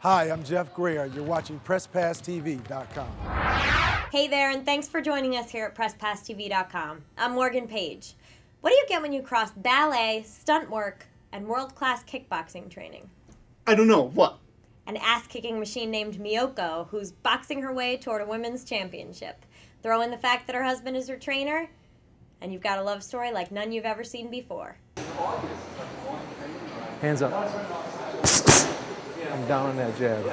Hi, I'm Jeff Greer. You're watching PressPassTV.com. Hey there, and thanks for joining us here at PressPassTV.com. I'm Morgan Page. What do you get when you cross ballet, stunt work, and world-class kickboxing training? I don't know. What? An ass-kicking machine named Miyoko, who's boxing her way toward a women's championship. Throw in the fact that her husband is her trainer, and you've got a love story like none you've ever seen before. Hands up. I'm down on that jab.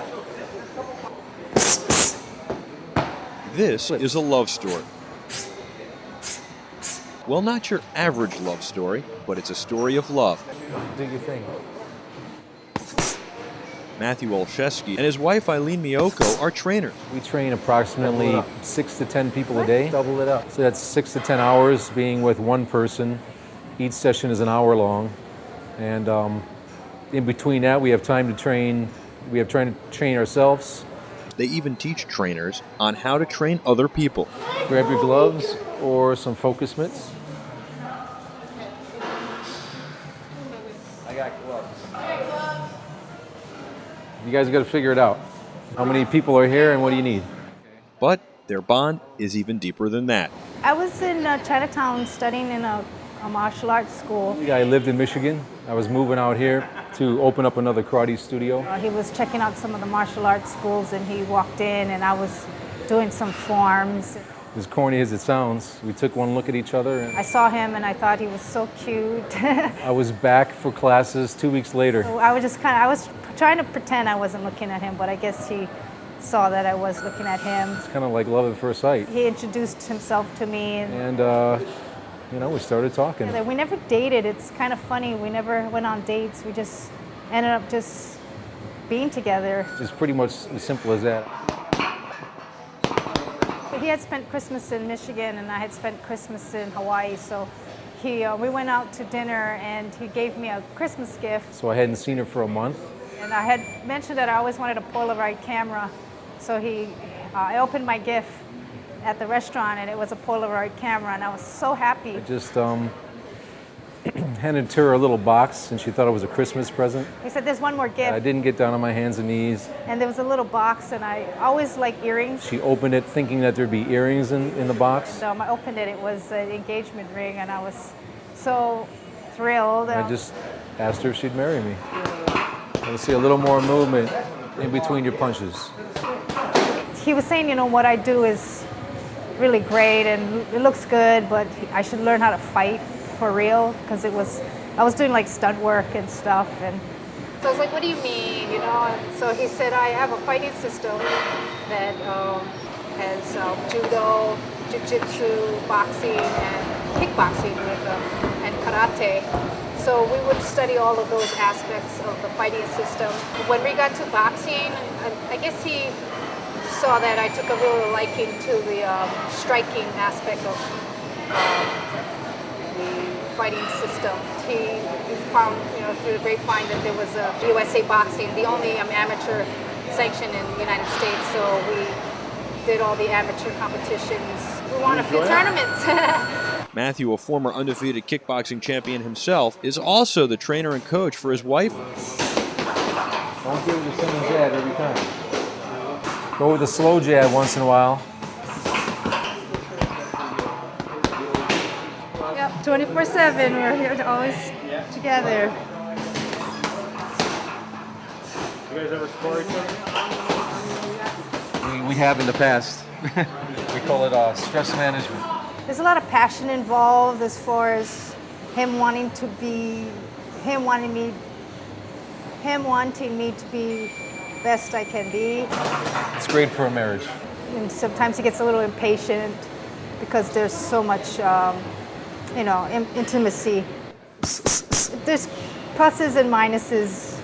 This is a love story. Well, not your average love story, but it's a story of love. Do your thing. Matthew Olszewski and his wife Eileen Miyoko are trainers. We train approximately 6 to 10 people a day. Double it up. So that's 6 to 10 hours being with one person. Each session is an hour long. And in between that, we have time to train. We have time to train ourselves. They even teach trainers on how to train other people. Grab your gloves or some focus mitts. I got gloves. You guys got to figure it out. How many people are here and what do you need? But their bond is even deeper than that. I was in Chinatown studying in a martial arts school. I lived in Michigan. I was moving out here to open up another karate studio. He was checking out some of the martial arts schools and he walked in and I was doing some forms. As corny as it sounds, we took one look at each other. And I saw him and I thought he was so cute. I was back for classes 2 weeks later. So I was trying to pretend I wasn't looking at him, but I guess he saw that I was looking at him. It's kind of like love at first sight. He introduced himself to me. And we started talking. We never dated. It's kind of funny. We never went on dates. We just ended up just being together. It's pretty much as simple as that. He had spent Christmas in Michigan and I had spent Christmas in Hawaii, so we went out to dinner and he gave me a Christmas gift. So I hadn't seen her for a month. And I had mentioned that I always wanted a Polaroid camera, so I opened my gift at the restaurant and it was a Polaroid camera and I was so happy. I just handed to her a little box and she thought it was a Christmas present. He said, "There's one more gift." I didn't get down on my hands and knees. And there was a little box and I always like earrings. She opened it thinking that there'd be earrings in the box. So I opened it, it was an engagement ring and I was so thrilled. I just asked her if she'd marry me. Let's see a little more movement in between your punches. He was saying, what I do is really great and it looks good, but I should learn how to fight for real because I was doing like stunt work and stuff. And so I was like, "What do you mean?" And so he said, "I have a fighting system that has judo, jiu-jitsu, boxing, and kickboxing and karate." So we would study all of those aspects of the fighting system. When we got to boxing, I guess he saw that I took a real liking to the striking aspect of the fighting system. He found, through the grapevine that there was a USA Boxing, the only amateur sanction in the United States. So we did all the amateur competitions. We won a few tournaments. Matthew, a former undefeated kickboxing champion himself, is also the trainer and coach for his wife. Don't give her the same jab every time. Go with a slow jab once in a while. Yep, 24/7. We're here always together. You guys ever score each other? We have in the past. We call it stress management. There's a lot of passion involved as far as him wanting me to be best I can be. It's great for a marriage. And sometimes he gets a little impatient because there's so much, intimacy. There's pluses and minuses.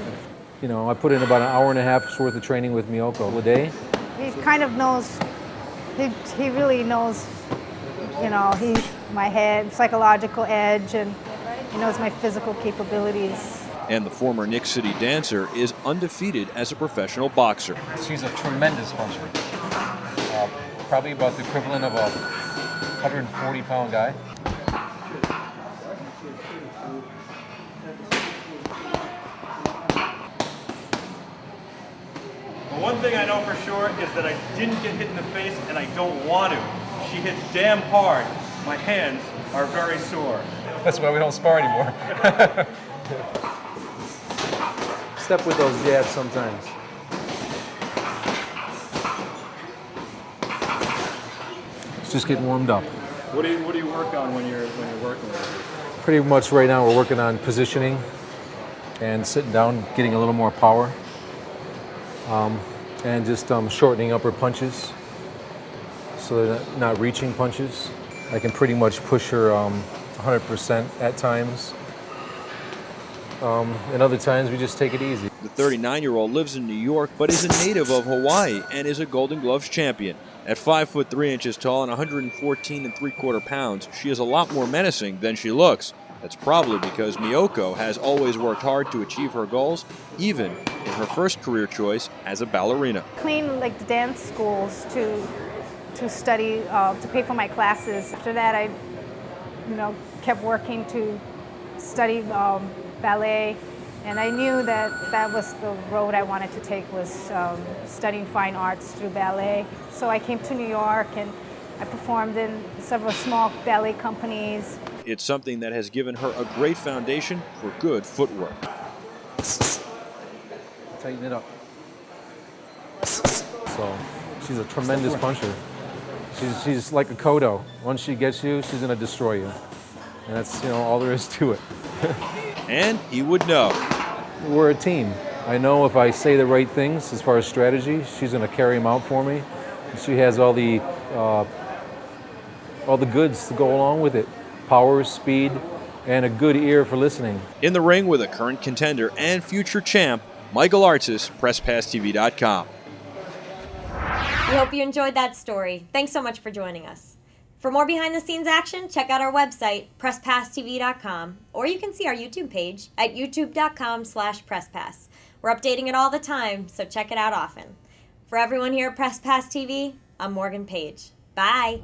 I put in about an hour and a half's worth of training with Miyoko a day. He kind of knows, he really knows, he's my head, psychological edge, and he knows my physical capabilities. And the former Nick City dancer is undefeated as a professional boxer. She's a tremendous puncher. Probably about the equivalent of a 140-pound guy. But one thing I know for sure is that I didn't get hit in the face, and I don't want to. She hits damn hard. My hands are very sore. That's why we don't spar anymore. Step with those jabs sometimes. It's just getting warmed up. What do you work on when you're working with her? Pretty much right now we're working on positioning and sitting down, getting a little more power, and just shortening up her punches so they're not reaching punches. I can pretty much push her 100% at times. And other times we just take it easy. The 39-year-old lives in New York, but is a native of Hawaii and is a Golden Gloves champion. At 5 foot 3 inches tall and 114 3/4 pounds, she is a lot more menacing than she looks. That's probably because Miyoko has always worked hard to achieve her goals, even in her first career choice as a ballerina. Clean like the dance schools to study, to pay for my classes. After that, I, kept working to study ballet, and I knew that that was the road I wanted to take, was studying fine arts through ballet. So I came to New York and I performed in several small ballet companies. It's something that has given her a great foundation for good footwork. Tighten it up. So she's a tremendous puncher. She's like a Kodo. Once she gets you, she's going to destroy you. And that's all there is to it. And he would know. We're a team. I know if I say the right things as far as strategy, she's going to carry them out for me. She has all the goods to go along with it. Power, speed, and a good ear for listening. In the ring with a current contender and future champ, Michael Artsis, PressPassTV.com. We hope you enjoyed that story. Thanks so much for joining us. For more behind-the-scenes action, check out our website, PressPassTV.com, or you can see our YouTube page at youtube.com/PressPass. We're updating it all the time, so check it out often. For everyone here at Press Pass TV, I'm Morgan Page. Bye.